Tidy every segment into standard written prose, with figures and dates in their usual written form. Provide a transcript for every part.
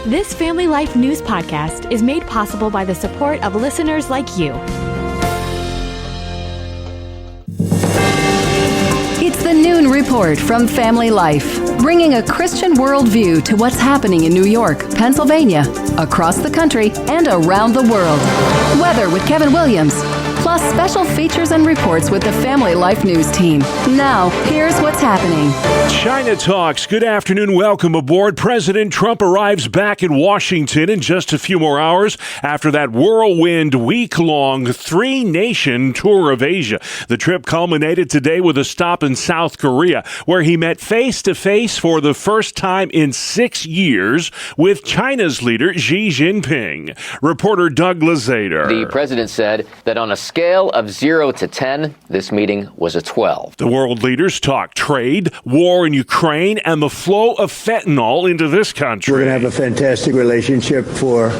This Family Life News podcast is made possible by the support of listeners like you. It's the Noon Report from Family Life, bringing a Christian worldview to what's happening in New York, Pennsylvania, across the country, and around the world. Weather with Kevin Williams, plus special features and reports with the Family Life News team. Now, here's what's happening. China Talks. Good afternoon. Welcome aboard. President Trump arrives back in Washington in just a few more hours after that whirlwind week-long three-nation tour of Asia. The trip culminated today with a stop in South Korea, where he met face-to-face for the first time in 6 years with China's leader Xi Jinping. Reporter Doug Lazader. The president said that on a scale of 0 to 10, this meeting was a 12. The world leaders talk trade, war in Ukraine, and the flow of fentanyl into this country. We're going to have a fantastic relationship for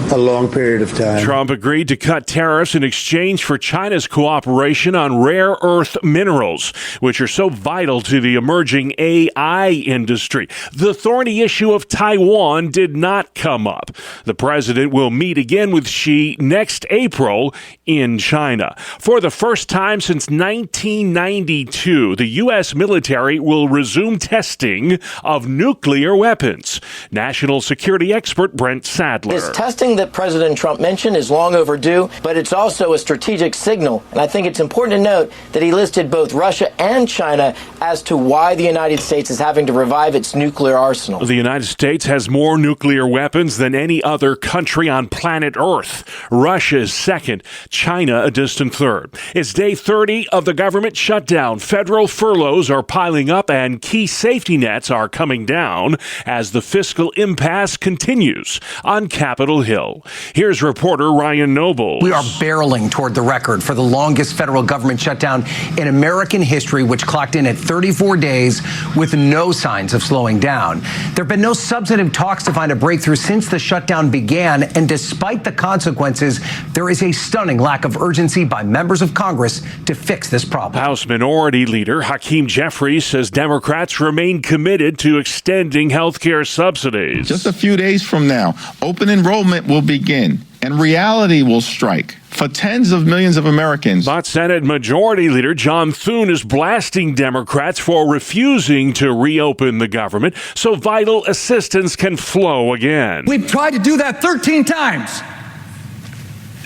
a long period of time. Trump agreed to cut tariffs in exchange for China's cooperation on rare earth minerals, which are so vital to the emerging AI industry. The thorny issue of Taiwan did not come up. The president will meet again with Xi next April in China. For the first time since 1992, the U.S. military will resume testing of nuclear weapons. National security expert Brent Sadler. This testing that President Trump mentioned is long overdue, but it's also a strategic signal. And I think it's important to note that he listed both Russia and China as to why the United States is having to revive its nuclear arsenal. The United States has more nuclear weapons than any other country on planet Earth. Russia is second, China a distant third. It's day 30 of the government shutdown. Federal furloughs are piling up and key safety nets are coming down as the fiscal impasse continues on Capitol Hill. Here's reporter Ryan Noble. We are barreling toward the record for the longest federal government shutdown in American history, which clocked in at 34 days with no signs of slowing down. There have been no substantive talks to find a breakthrough since the shutdown began, and despite the consequences, there is a stunning lack of urgency by members of Congress to fix this problem. House Minority Leader Hakeem Jeffries says Democrats remain committed to extending health care subsidies. Just a few days from now, open enrollment will begin and reality will strike for tens of millions of Americans. But Senate Majority Leader John Thune is blasting Democrats for refusing to reopen the government so vital assistance can flow again. We've tried to do that 13 times.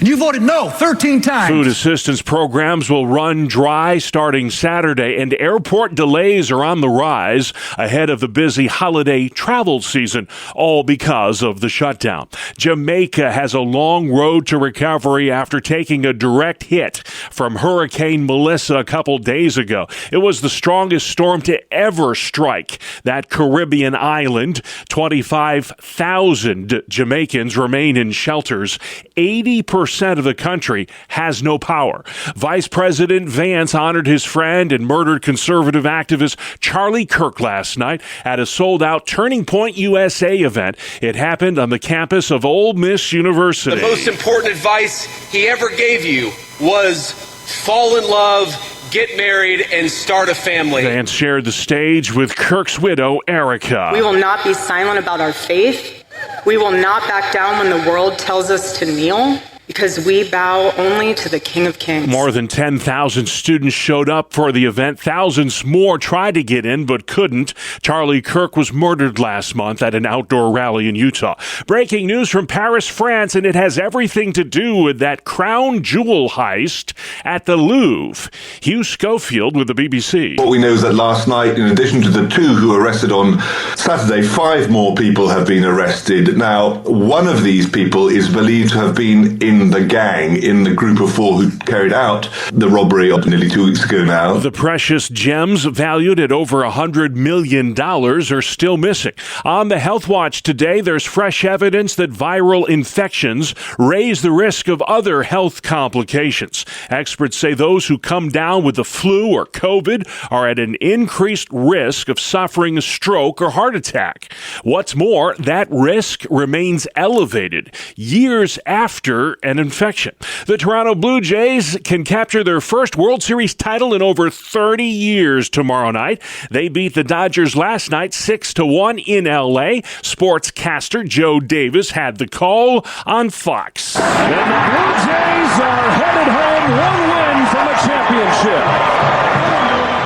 You voted no 13 times. Food assistance programs will run dry starting Saturday, and airport delays are on the rise ahead of the busy holiday travel season, all because of the shutdown. Jamaica has a long road to recovery after taking a direct hit from Hurricane Melissa a couple days ago. It was the strongest storm to ever strike that Caribbean island. 25,000 Jamaicans remain in shelters. 80% of the country has no power. Vice President Vance honored his friend and murdered conservative activist Charlie Kirk last night at a sold-out Turning Point USA event. It happened on the campus of Ole Miss University. The most important advice he ever gave you was fall in love, get married, and start a family. Vance shared the stage with Kirk's widow, Erica. We will not be silent about our faith. We will not back down when the world tells us to kneel, because we bow only to the King of Kings. More than 10,000 students showed up for the event. Thousands more tried to get in but couldn't. Charlie Kirk was murdered last month at an outdoor rally in Utah. Breaking news from Paris, France, and it has everything to do with that crown jewel heist at the Louvre. Hugh Schofield with the BBC. What we know is that last night, in addition to the 2 who were arrested on Saturday, 5 more people have been arrested. Now, one of these people is believed to have been in the gang, in the group of 4 who carried out the robbery of nearly 2 weeks ago now. The precious gems valued at over $100 million are still missing. On the Health Watch today, there's fresh evidence that viral infections raise the risk of other health complications. Experts say those who come down with the flu or COVID are at an increased risk of suffering a stroke or heart attack. What's more, that risk remains elevated years after an infection. The Toronto Blue Jays can capture their first World Series title in over 30 years tomorrow night. They beat the Dodgers last night 6-1 in L.A. Sportscaster Joe Davis had the call on Fox. And the Blue Jays are headed home one win from a championship.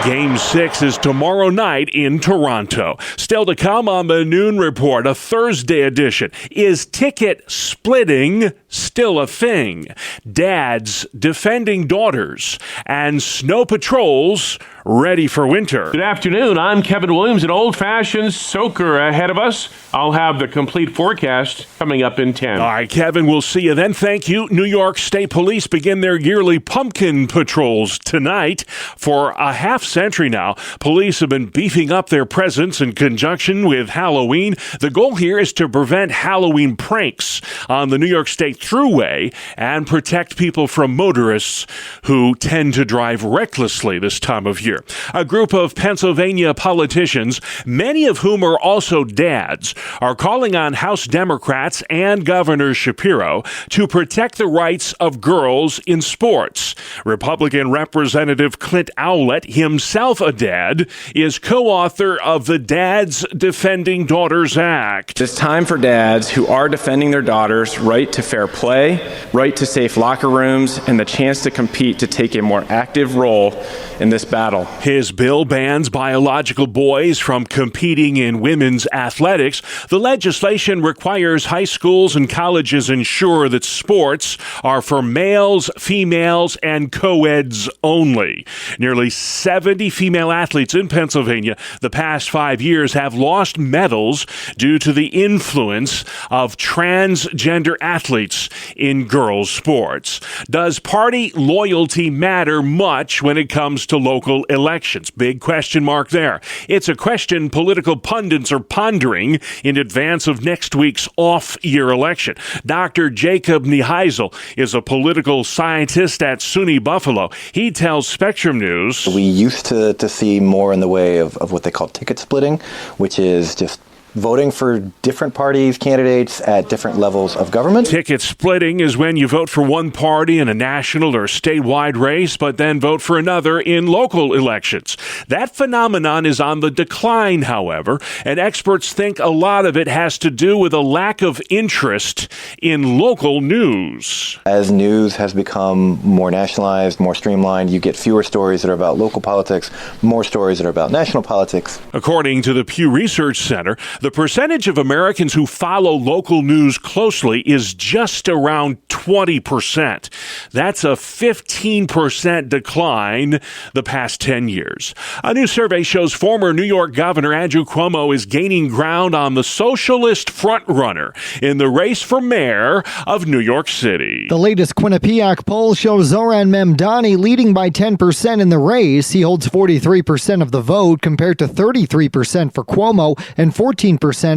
Game 6 is tomorrow night in Toronto. Still to come on the Noon Report, a Thursday edition. Is ticket splitting still a thing? Dads defending daughters and snow patrols ready for winter. Good afternoon. I'm Kevin Williams. An old-fashioned soaker ahead of us. I'll have the complete forecast coming up in 10. All right, Kevin, we'll see you then. Thank you. New York State Police begin their yearly pumpkin patrols tonight. For a half century now, police have been beefing up their presence in conjunction with Halloween. The goal here is to prevent Halloween pranks on the New York State Thruway and protect people from motorists who tend to drive recklessly this time of year. A group of Pennsylvania politicians, many of whom are also dads, are calling on House Democrats and Governor Shapiro to protect the rights of girls in sports. Republican Representative Clint Owlett, himself a dad, is co-author of the Dads Defending Daughters Act. It's time for dads who are defending their daughters' right to fair play, right to safe locker rooms, and the chance to compete to take a more active role in this battle. His bill bans biological boys from competing in women's athletics. The legislation requires high schools and colleges ensure that sports are for males, females, and co-eds only. Nearly 70 female athletes in Pennsylvania the past 5 years have lost medals due to the influence of transgender athletes in girls' sports. Does party loyalty matter much when it comes to local elections? Big question mark there. It's a question political pundits are pondering in advance of next week's off-year election. Dr. Jacob Nieheisel is a political scientist at SUNY Buffalo. He tells Spectrum News, we used to see more in the way of what they call ticket splitting, which is just voting for different parties, candidates at different levels of government. Ticket splitting is when you vote for one party in a national or statewide race, but then vote for another in local elections. That phenomenon is on the decline, however, and experts think a lot of it has to do with a lack of interest in local news. As news has become more nationalized, more streamlined, you get fewer stories that are about local politics, more stories that are about national politics. According to the Pew Research Center, the percentage of Americans who follow local news closely is just around 20%. That's a 15% decline the past 10 years. A new survey shows former New York Governor Andrew Cuomo is gaining ground on the socialist frontrunner in the race for mayor of New York City. The latest Quinnipiac poll shows Zohran Mamdani leading by 10% in the race. He holds 43% of the vote compared to 33% for Cuomo and 14%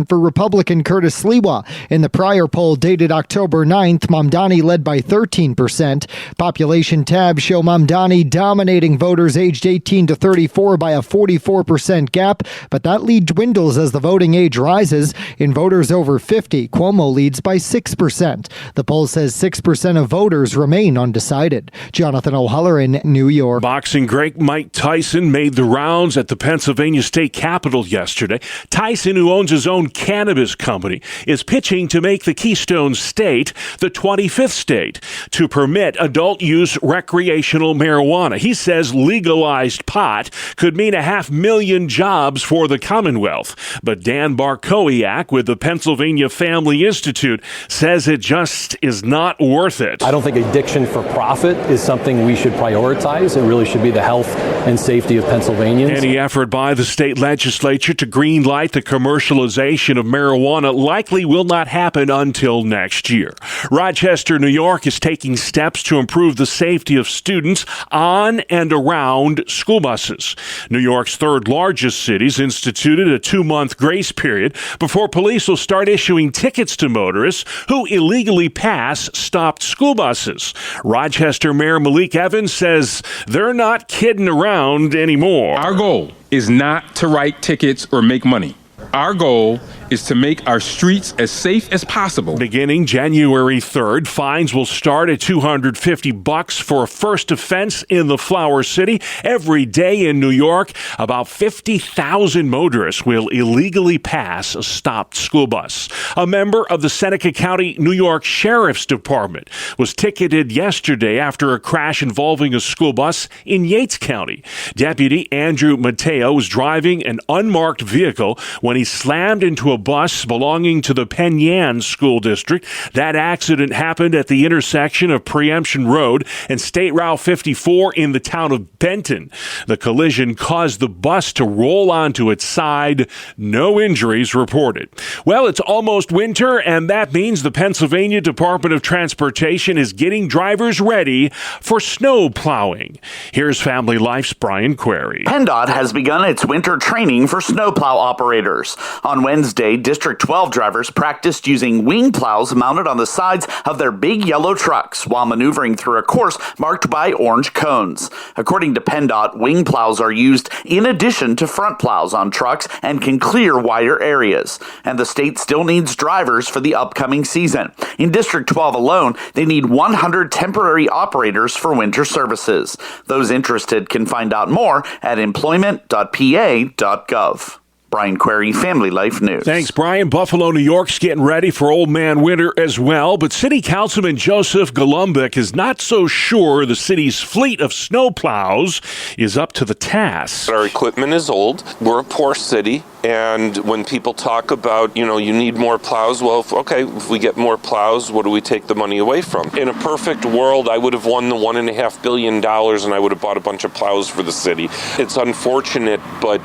for Republican Curtis Sliwa. In the prior poll dated October 9th, Mamdani led by 13%. Population tabs show Mamdani dominating voters aged 18 to 34 by a 44% gap, but that lead dwindles as the voting age rises. In voters over 50, Cuomo leads by 6%. The poll says 6% of voters remain undecided. Jonathan O'Halloran, New York. Boxing great Mike Tyson made the rounds at the Pennsylvania State Capitol yesterday. Tyson, who owns his own cannabis company, is pitching to make the Keystone State the 25th state to permit adult use recreational marijuana. He says legalized pot could mean 500,000 jobs for the Commonwealth. But Dan Barkowiak with the Pennsylvania Family Institute says it just is not worth it. I don't think addiction for profit is something we should prioritize. It really should be the health and safety of Pennsylvanians. Any effort by the state legislature to greenlight the commercialization of marijuana likely will not happen until next year. Rochester, New York is taking steps to improve the safety of students on and around school buses. New York's third largest cities instituted a 2-month grace period before police will start issuing tickets to motorists who illegally pass stopped school buses. Rochester Mayor Malik Evans says they're not kidding around anymore. Our goal is not to write tickets or make money. Our goal is to make our streets as safe as possible. Beginning January 3rd, fines will start at $250 for a first offense in the Flower City. Every day in New York, about 50,000 motorists will illegally pass a stopped school bus. A member of the Seneca County, New York Sheriff's Department was ticketed yesterday after a crash involving a school bus in Yates County. Deputy Andrew Mateo was driving an unmarked vehicle when he slammed into a bus belonging to the Penn Yan School District. That accident happened at the intersection of Preemption Road and State Route 54 in the town of Benton. The collision caused the bus to roll onto its side. No injuries reported. Well, it's almost winter, and that means the Pennsylvania Department of Transportation is getting drivers ready for snow plowing. Here's Family Life's Brian Query. PennDOT has begun its winter training for snowplow operators. On Wednesday, District 12 drivers practiced using wing plows mounted on the sides of their big yellow trucks while maneuvering through a course marked by orange cones. According to PennDOT, wing plows are used in addition to front plows on trucks and can clear wider areas. And the state still needs drivers for the upcoming season. In District 12 alone, they need 100 temporary operators for winter services. Those interested can find out more at employment.pa.gov. Brian Query, Family Life News. Thanks, Brian. Buffalo, New York's getting ready for Old Man Winter as well, but City Councilman Joseph Golombek is not so sure the city's fleet of snowplows is up to the task. Our equipment is old. We're a poor city, and when people talk about, you need more plows, well, if we get more plows, what do we take the money away from? In a perfect world, I would have won the $1.5 billion, and I would have bought a bunch of plows for the city. It's unfortunate, but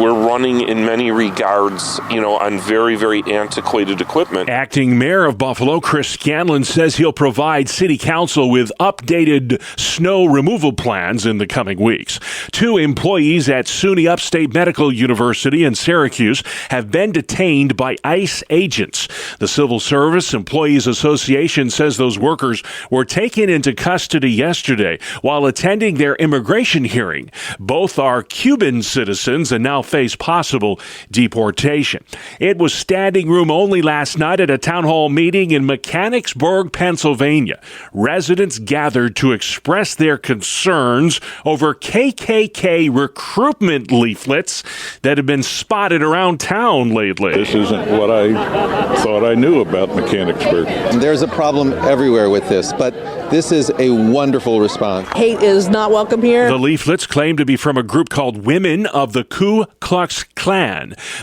we're running in many regards, on very, very antiquated equipment. Acting Mayor of Buffalo, Chris Scanlon, says he'll provide City Council with updated snow removal plans in the coming weeks. 2 employees at SUNY Upstate Medical University in Syracuse have been detained by ICE agents. The Civil Service Employees Association says those workers were taken into custody yesterday while attending their immigration hearing. Both are Cuban citizens and now face possible deportation. It was standing room only last night at a town hall meeting in Mechanicsburg, Pennsylvania. Residents gathered to express their concerns over KKK recruitment leaflets that have been spotted around town lately. This isn't what I thought I knew about Mechanicsburg. There's a problem everywhere with this, but this is a wonderful response. Hate is not welcome here. The leaflets claim to be from a group called Women of the Ku Klux Klan.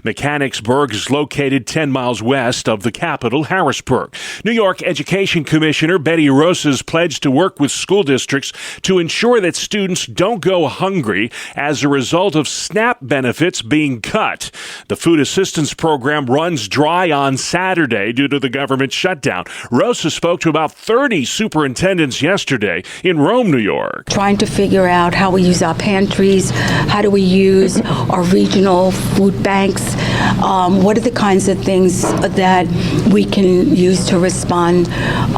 Mechanicsburg is located 10 miles west of the capital, Harrisburg. New York Education Commissioner Betty Rosas pledged to work with school districts to ensure that students don't go hungry as a result of SNAP benefits being cut. The food assistance program runs dry on Saturday due to the government shutdown. Rosas spoke to about 30 superintendents yesterday in Rome, New York. Trying to figure out how we use our pantries, how do we use our regional food banks, what are the kinds of things that we can use to respond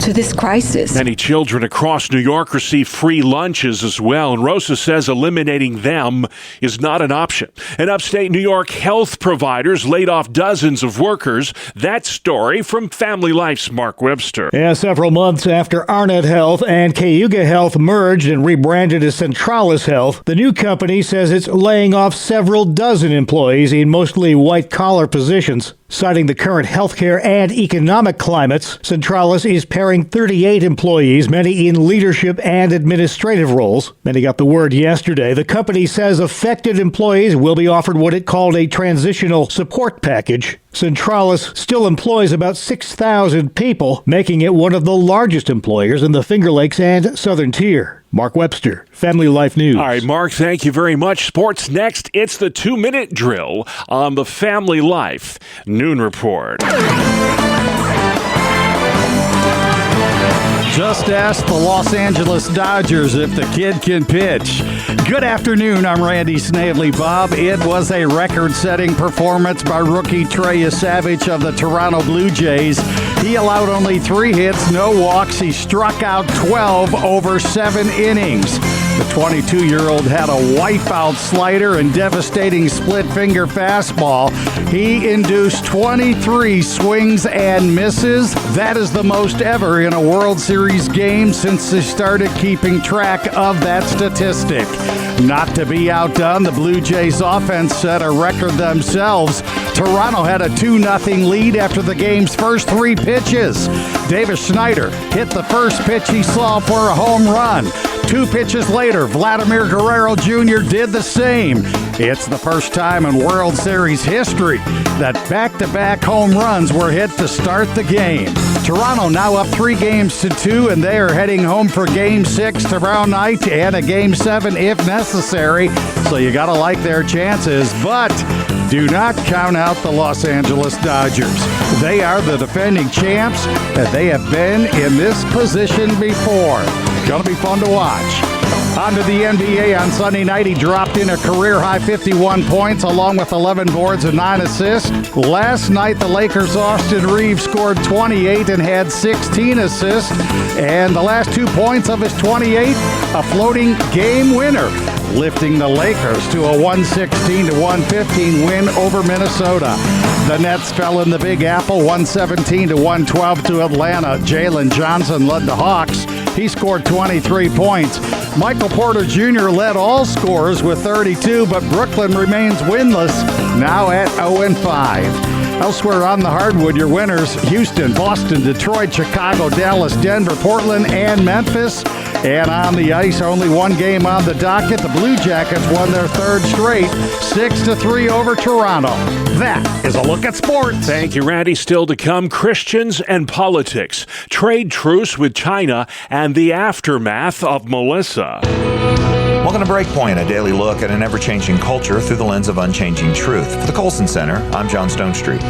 to this crisis. Many children across New York receive free lunches as well, and Rosa says eliminating them is not an option. In upstate New York, health providers laid off dozens of workers. That story from Family Life's Mark Webster. Yeah, several months after Arnett Health and Cayuga Health merged and rebranded as Centralis Health, the new company says it's laying off several dozen employees in mostly white-collar positions. Citing the current healthcare and economic climates, Centralis is paring 38 employees, many in leadership and administrative roles. Many got the word yesterday. The company says affected employees will be offered what it called a transitional support package. Centralis still employs about 6,000 people, making it one of the largest employers in the Finger Lakes and Southern Tier. Mark Webster, Family Life News. All right, Mark, thank you very much. Sports next. It's the 2-minute drill on the Family Life Noon Report. Just ask the Los Angeles Dodgers if the kid can pitch. Good afternoon, I'm Randy Snavely. Bob, it was a record-setting performance by rookie Trey Savage of the Toronto Blue Jays. He allowed only 3 hits, no walks. He struck out 12 over 7 innings. The 22-year-old had a wipeout slider and devastating split-finger fastball. He induced 23 swings and misses. That is the most ever in a World Series game since they started keeping track of that statistic. Not to be outdone, the Blue Jays offense set a record themselves. Toronto had a 2-0 lead after the game's first 3 pitches. Davis Schneider hit the first pitch he saw for a home run. 2 pitches later, Vladimir Guerrero Jr. did the same. It's the first time in World Series history that back-to-back home runs were hit to start the game. Toronto now up 3-2, and they are heading home for Game 6 tomorrow night and a Game 7 if necessary. So you got to like their chances, but do not count out the Los Angeles Dodgers. They are the defending champs, and they have been in this position before. Going to be fun to watch. On to the NBA on Sunday night. He dropped in a career-high 51 points along with 11 boards and 9 assists. Last night, the Lakers' Austin Reeves scored 28 and had 16 assists. And the last 2 points of his 28, a floating game winner, lifting the Lakers to a 116-115 win over Minnesota. The Nets fell in the Big Apple, 117-112 to Atlanta. Jalen Johnson led the Hawks. He scored 23 points. Michael Porter Jr. led all scorers with 32, but Brooklyn remains winless, now at 0-5. Elsewhere on the hardwood, your winners: Houston, Boston, Detroit, Chicago, Dallas, Denver, Portland, and Memphis. And on the ice, only one game on the docket. The Blue Jackets won their 3rd straight, 6-3 over Toronto. That is a look at sports. Thank you, Randy. Still to come, Christians and politics, trade truce with China, and the aftermath of Melissa. Welcome to Breakpoint, a daily look at an ever-changing culture through the lens of unchanging truth. For the Colson Center, I'm John Stonestreet.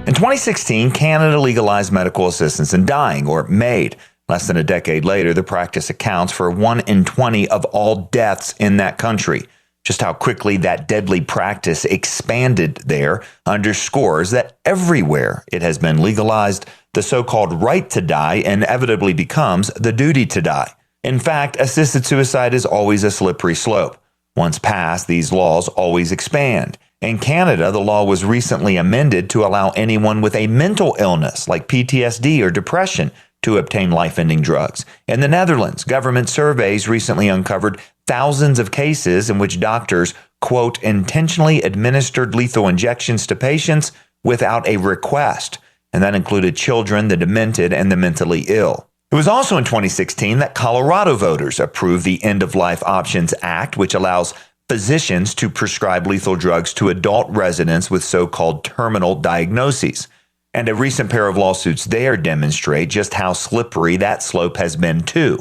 In 2016, Canada legalized medical assistance in dying, or MAID. Less than a decade later, the practice accounts for 1 in 20 of all deaths in that country. Just how quickly that deadly practice expanded there underscores that everywhere it has been legalized, the so-called right to die inevitably becomes the duty to die. In fact, assisted suicide is always a slippery slope. Once passed, these laws always expand. In Canada, the law was recently amended to allow anyone with a mental illness like PTSD or depression to obtain life-ending drugs. In the Netherlands, government surveys recently uncovered thousands of cases in which doctors, quote, intentionally administered lethal injections to patients without a request. And that included children, the demented, and the mentally ill. It was also in 2016 that Colorado voters approved the End of Life Options Act, which allows physicians to prescribe lethal drugs to adult residents with so-called terminal diagnoses. And a recent pair of lawsuits there demonstrate just how slippery that slope has been too.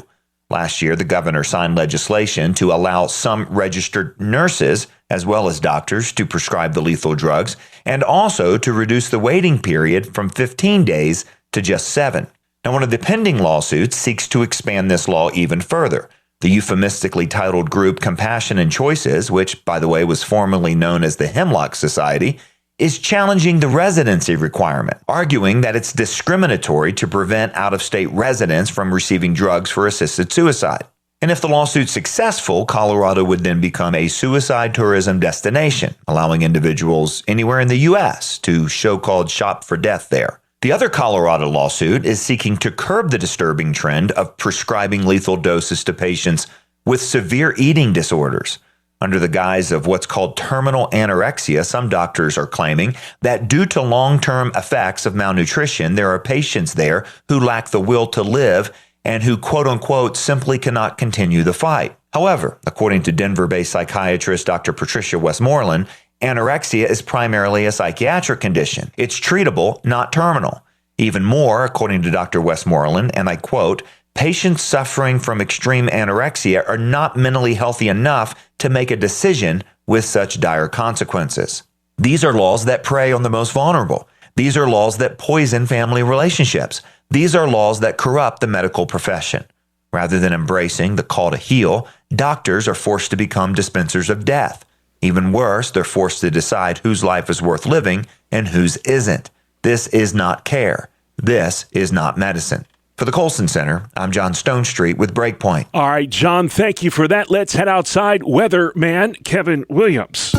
Last year, the governor signed legislation to allow some registered nurses, as well as doctors, to prescribe the lethal drugs, and also to reduce the waiting period from 15 days to just 7. Now, one of the pending lawsuits seeks to expand this law even further. The euphemistically titled group Compassion and Choices, which, by the way, was formerly known as the Hemlock Society, is challenging the residency requirement, arguing that it's discriminatory to prevent out-of-state residents from receiving drugs for assisted suicide. And if the lawsuit's successful, Colorado would then become a suicide tourism destination, allowing individuals anywhere in the U.S. to so-called shop for death there. The other Colorado lawsuit is seeking to curb the disturbing trend of prescribing lethal doses to patients with severe eating disorders. Under the guise of what's called terminal anorexia, some doctors are claiming that due to long-term effects of malnutrition, there are patients there who lack the will to live and who, quote-unquote, simply cannot continue the fight. However, according to Denver-based psychiatrist Dr. Patricia Westmoreland, anorexia is primarily a psychiatric condition. It's treatable, not terminal. Even more, according to Dr. Westmoreland, and I quote, patients suffering from extreme anorexia are not mentally healthy enough to make a decision with such dire consequences. These are laws that prey on the most vulnerable. These are laws that poison family relationships. These are laws that corrupt the medical profession. Rather than embracing the call to heal, doctors are forced to become dispensers of death. Even worse, they're forced to decide whose life is worth living and whose isn't. This is not care. This is not medicine. For the Colson Center, I'm John Stonestreet with Breakpoint. All right, John, thank you for that. Let's head outside. Weatherman Kevin Williams.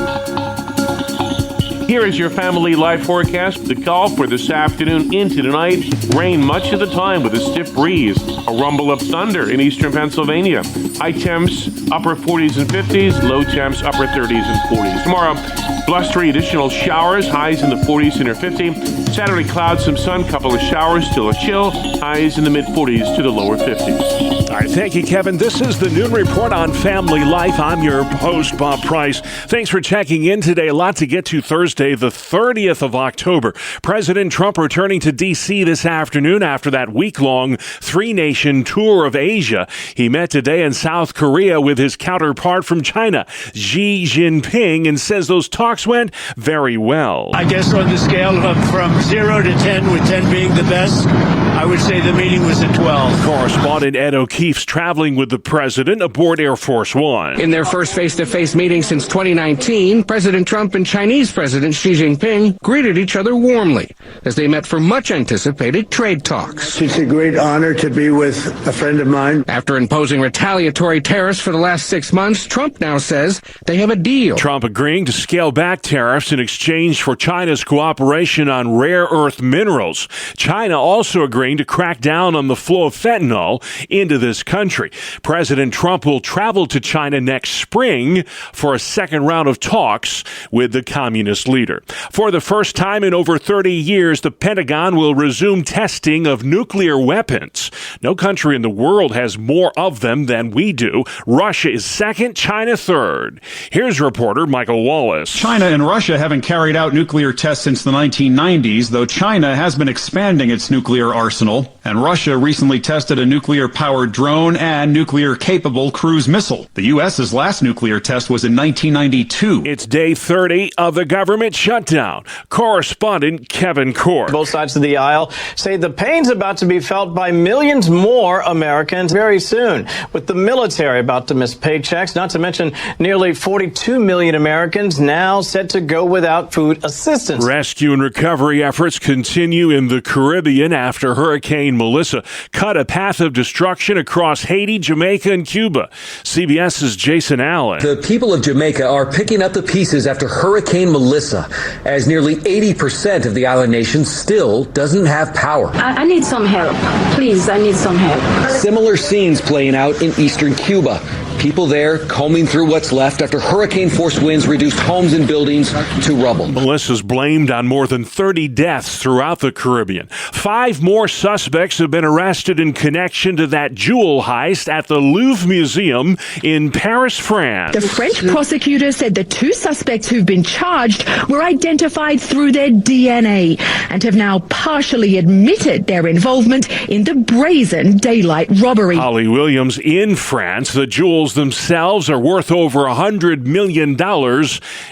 Here is your family life forecast. The call for this afternoon into tonight. Rain much of the time with a stiff breeze. A rumble of thunder in eastern Pennsylvania. High temps, upper 40s and 50s. Low temps, upper 30s and 40s. Tomorrow, blustery additional showers. Highs in the 40s and near 50. Saturday, clouds, some sun, couple of showers, still a chill. Highs in the mid-40s to the lower 50s. All right, thank you, Kevin. This is the Noon Report on Family Life. I'm your host, Bob Price. Thanks for checking in today. A lot to get to Thursday, the 30th of October. President Trump returning to D.C. this afternoon after that week-long three-nation tour of Asia. He met today in South Korea with his counterpart from China, Xi Jinping, and says those talks went very well. I guess on the scale of from 0 to 10, with 10 being the best, I would say the meeting was a 12. Correspondent Ed O'Keefe's traveling with the president aboard Air Force One. In their first face-to-face meeting since 2019, President Trump and Chinese President Xi Jinping greeted each other warmly as they met for much-anticipated trade talks. It's a great honor to be with a friend of mine. After imposing retaliatory tariffs for the last 6 months, Trump now says they have a deal. Trump agreeing to scale back tariffs in exchange for China's cooperation on rare earth minerals. China also agreeing to crack down on the flow of fentanyl into this country. President Trump will travel to China next spring for a second round of talks with the communist leader. For the first time in over 30 years, the Pentagon will resume testing of nuclear weapons. No country in the world has more of them than we do. Russia is second, China third. Here's reporter Michael Wallace. China and Russia haven't carried out nuclear tests since the 1990s, though China has been expanding its nuclear arsenal, and Russia recently tested a nuclear-powered drone and nuclear-capable cruise missile. The U.S.'s last nuclear test was in 1992. It's day 30 of the government shutdown. Correspondent Kevin Court. Both sides of the aisle say the pain's about to be felt by millions more Americans very soon, with the military about to miss paychecks, not to mention nearly 42 million Americans now set to go without food assistance. Rescue and recovery efforts continue in the Caribbean after Hurricane Melissa cut a path of destruction across Haiti, Jamaica, and Cuba. CBS's Jason Allen. The people of Jamaica are picking up the pieces after Hurricane Melissa, as nearly 80% of the island nation still doesn't have power. I need some help. Please, I need some help. Similar scenes playing out in eastern Cuba. People there combing through what's left after hurricane-force winds reduced homes and buildings to rubble. Melissa's blamed on more than 30 deaths throughout the Caribbean. 5 more suspects have been arrested in connection to that jewel heist at the Louvre Museum in Paris, France. The French prosecutor said the 2 suspects who've been charged were identified through their DNA and have now partially admitted their involvement in the brazen daylight robbery. Holly Williams in France. The jewels themselves are worth over $100 million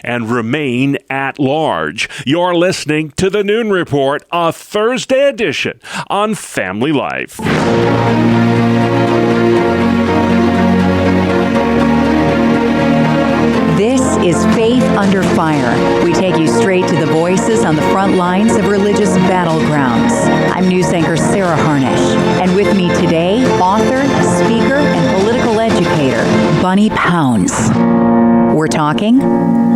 and remain at large. You're listening to the Noon Report, a Thursday edition on Family Life. This is Faith Under Fire. We take you straight to the voices on the front lines of religious battlegrounds. I'm news anchor Sarah Harnish. And with me today, author, speaker, and political educator, Bunny Pounds. We're talking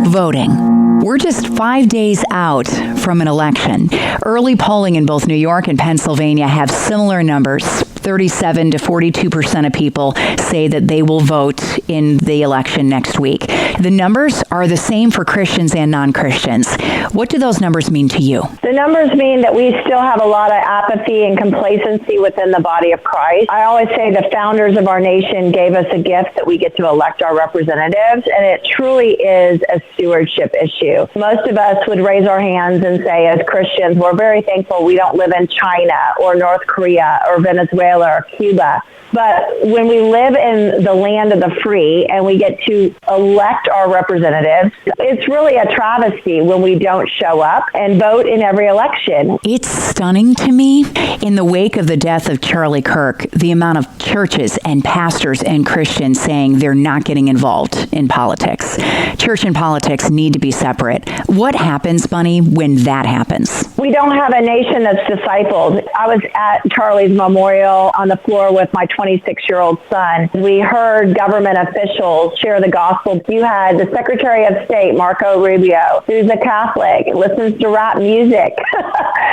voting. We're just 5 days out from an election. Early polling in both New York and Pennsylvania have similar numbers. 37 to 42% of people say that they will vote in the election next week. The numbers are the same for Christians and non-Christians. What do those numbers mean to you? The numbers mean that we still have a lot of apathy and complacency within the body of Christ. I always say the founders of our nation gave us a gift that we get to elect our representatives, and it truly is a stewardship issue. Most of us would raise our hands and say, as Christians, we're very thankful we don't live in China or North Korea or Venezuela or Cuba. But when we live in the land of the free and we get to elect elect our representatives. It's really a travesty when we don't show up and vote in every election. It's stunning to me, in the wake of the death of Charlie Kirk, the amount of churches and pastors and Christians saying they're not getting involved in politics. Church and politics need to be separate. What happens, Bunny, when that happens? We don't have a nation that's discipled. I was at Charlie's memorial on the floor with my 26-year-old son. We heard government officials share the gospel. You had the Secretary of State, Marco Rubio, who's a Catholic, listens to rap music.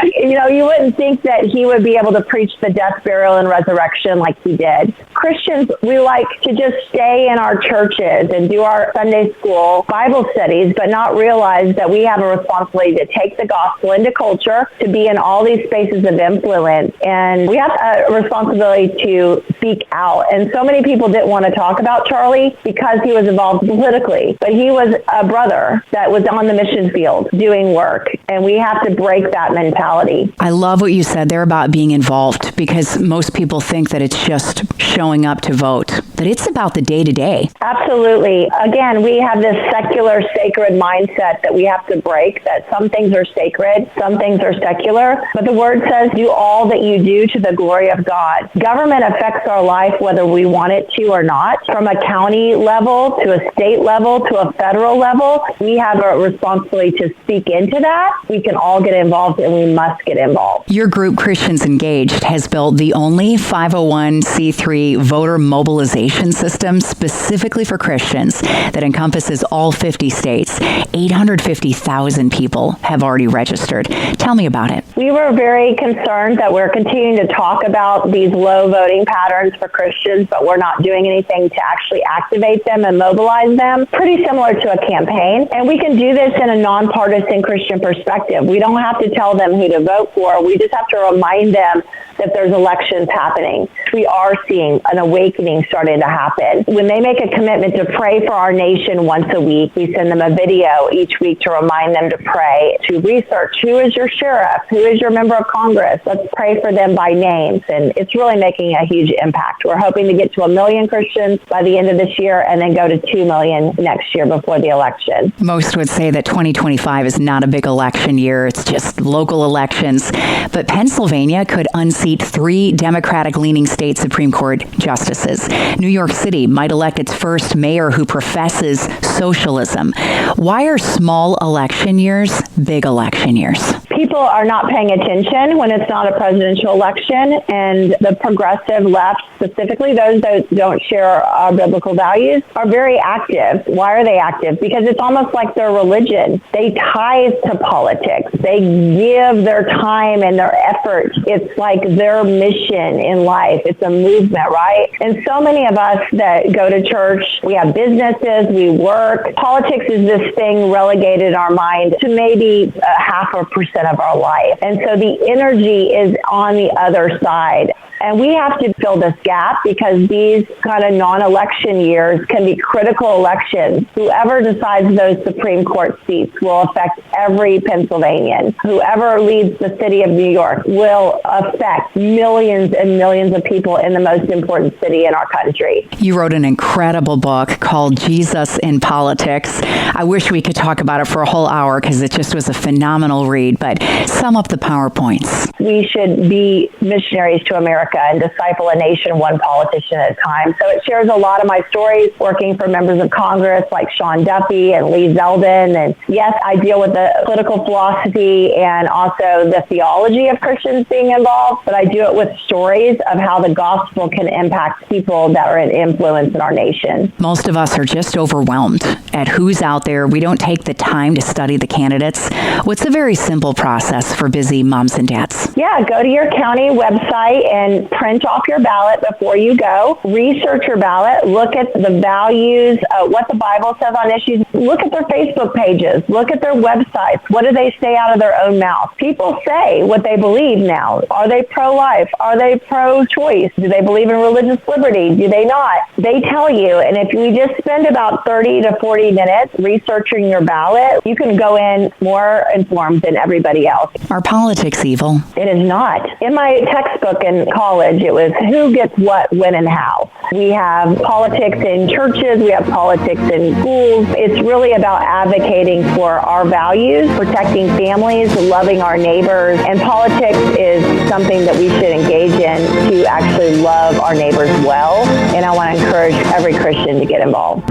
You wouldn't think that he would be able to preach the death, burial, and resurrection like he did. Christians, we like to just stay in our churches and do our Sunday school Bible studies, but not realize that we have a responsibility to take the gospel into culture, to be in all these spaces of influence, and we have a responsibility to speak out. And so many people didn't want to talk about Charlie because he was involved politically, but he was a brother that was on the mission field doing work, and we have to break that mentality. I love what you said there about being involved, because most people think that it's just showing up to vote, but it's about the day-to-day. Absolutely. Again, we have this secular, sacred mindset that we have to break, that some things are sacred, some things are secular, but the word says do all that you do to the glory of God. Government affects our life whether we want it to or not. From a county level to a state level to a federal level, we have a responsibility to speak into that. We can all get involved, and we must get involved. Your group, Christians Engaged, has built the only 501c3 voter mobilization system specifically for Christians that encompasses all 50 states. 850,000 people have already registered. Tell me about it. We were very concerned that we're continuing to talk about these low voting patterns for Christians, but we're not doing anything to actually activate them and mobilize them. Pretty similar to a campaign. And we can do this in a nonpartisan Christian perspective. We don't have to tell them who to vote for. We just have to remind them that there's elections happening. We are seeing an awakening starting to happen. When they make a commitment to pray for our nation once a week, we send them a video each week to remind them to pray, to research who is your sheriff, who is your member of Congress. Let's pray for them by names. And it's really making a huge impact. We're hoping to get to 1 million Christians by the end of this year and then go to 2 million next year before the election. Most would say that 2025 is not a big election year. It's just local elections. But Pennsylvania could unseat 3 Democratic-leaning state Supreme Court justices. New York City might elect its first mayor who professes socialism. Why are small election years big election years? People are not paying attention when it's not a presidential election, and the progressive left, specifically those that don't share our biblical values, are very active. Why are they active? Because it's almost like their religion. They tithe to politics. They give their time and their effort. It's like their mission in life. It's a movement, right? And so many of us that go to church, we have businesses, we work. Politics is this thing relegated in our mind to maybe 0.5% of our life. And so the energy is on the other side. And we have to fill this gap because these kind of non-election years can be critical elections. Whoever decides those Supreme Court seats will affect every Pennsylvanian. Whoever leads the city of New York will affect millions and millions of people in the most important city in our country. You wrote an incredible book called Jesus in Politics. I wish we could talk about it for a whole hour because it just was a phenomenal read, but sum up the PowerPoints. We should be missionaries to America and disciple a nation one politician at a time. So it shares a lot of my stories working for members of Congress like Sean Duffy and Lee Zeldin. And yes, I deal with the political philosophy and also the theology of Christians being involved, but I do it with stories of how the gospel can impact people that are in influence in our nation. Most of us are just overwhelmed at who's out there. We don't take the time to study the candidates. What's a very simple process for busy moms and dads? Yeah, go to your county website and print off your ballot before you go. Research your ballot. Look at the values, what the Bible says on issues. Look at their Facebook pages. Look at their websites. What do they say out of their own mouth? People say what they believe now. Are they pro-life? Are they pro-choice? Do they believe in religious liberty? Do they not? They tell you. And if you just spend about 30 to 40 minutes researching your ballot, you can go in more informed than everybody everybody else. Are politics evil? It is not. In my textbook in college, it was who gets what, when, and how. We have politics in churches. We have politics in schools. It's really about advocating for our values, protecting families, loving our neighbors. And politics is something that we should engage in to actually love our neighbors well. And I want to encourage every Christian to get involved.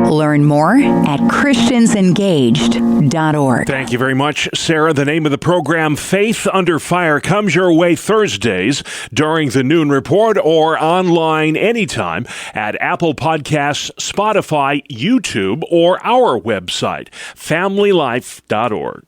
Learn more at ChristiansEngaged.org. Thank you very much, Sarah. The name of the program, Faith Under Fire, comes your way Thursdays during the Noon Report or online anytime at Apple Podcasts, Spotify, YouTube, or our website, familylife.org.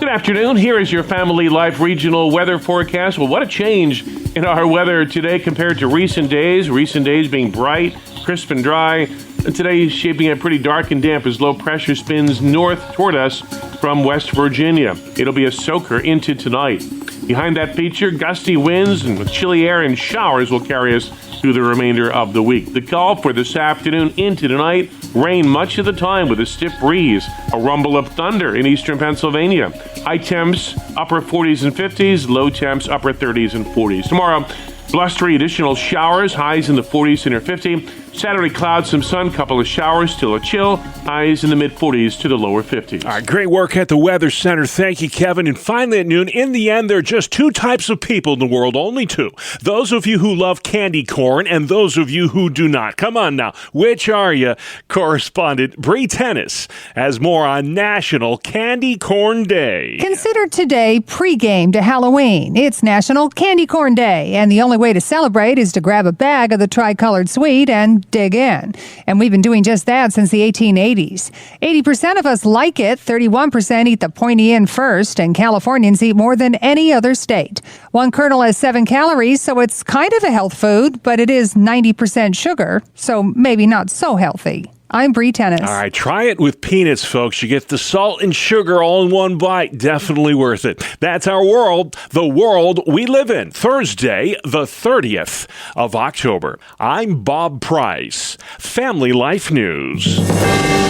Good afternoon. Here is your Family Life regional weather forecast. Well, what a change in our weather today compared to recent days. Recent days being bright, crisp, and dry. And today is shaping up pretty dark and damp as low pressure spins north toward us from West Virginia. It'll be a soaker into tonight. Behind that feature, gusty winds and chilly air and showers will carry us through the remainder of the week. The call for this afternoon into tonight, rain much of the time with a stiff breeze, a rumble of thunder in eastern Pennsylvania. High temps, upper 40s and 50s, low temps, upper 30s and 40s. Tomorrow, blustery additional showers, highs in the 40s to near 50. Saturday, clouds, some sun, couple of showers, still a chill, highs in the mid-40s to the lower 50s. All right, great work at the Weather Center. Thank you, Kevin. And finally at noon, in the end, there are just two types of people in the world, only two. Those of you who love candy corn and those of you who do not. Come on now, which are you? Correspondent Bree Tennis has more on National Candy Corn Day. Consider today pregame to Halloween. It's National Candy Corn Day, and the only way to celebrate is to grab a bag of the tricolored sweet and dig in. And we've been doing just that since the 1880s. 80% of us like it, 31% eat the pointy end first, and Californians eat more than any other state. One kernel has 7 calories, so it's kind of a health food, but it is 90% sugar, so maybe not so healthy. I'm Bree Tennis. All right, try it with peanuts, folks. You get the salt and sugar all in one bite. Definitely worth it. That's our world, the world we live in. Thursday, the 30th of October. I'm Bob Price, Family Life News.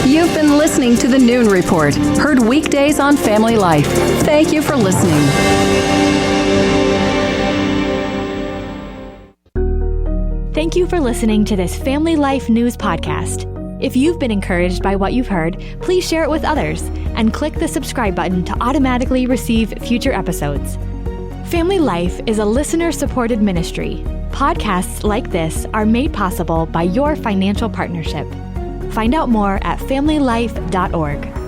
You've been listening to the Noon Report, heard weekdays on Family Life. Thank you for listening. Thank you for listening to this Family Life News podcast. If you've been encouraged by what you've heard, please share it with others and click the subscribe button to automatically receive future episodes. Family Life is a listener-supported ministry. Podcasts like this are made possible by your financial partnership. Find out more at familylife.org.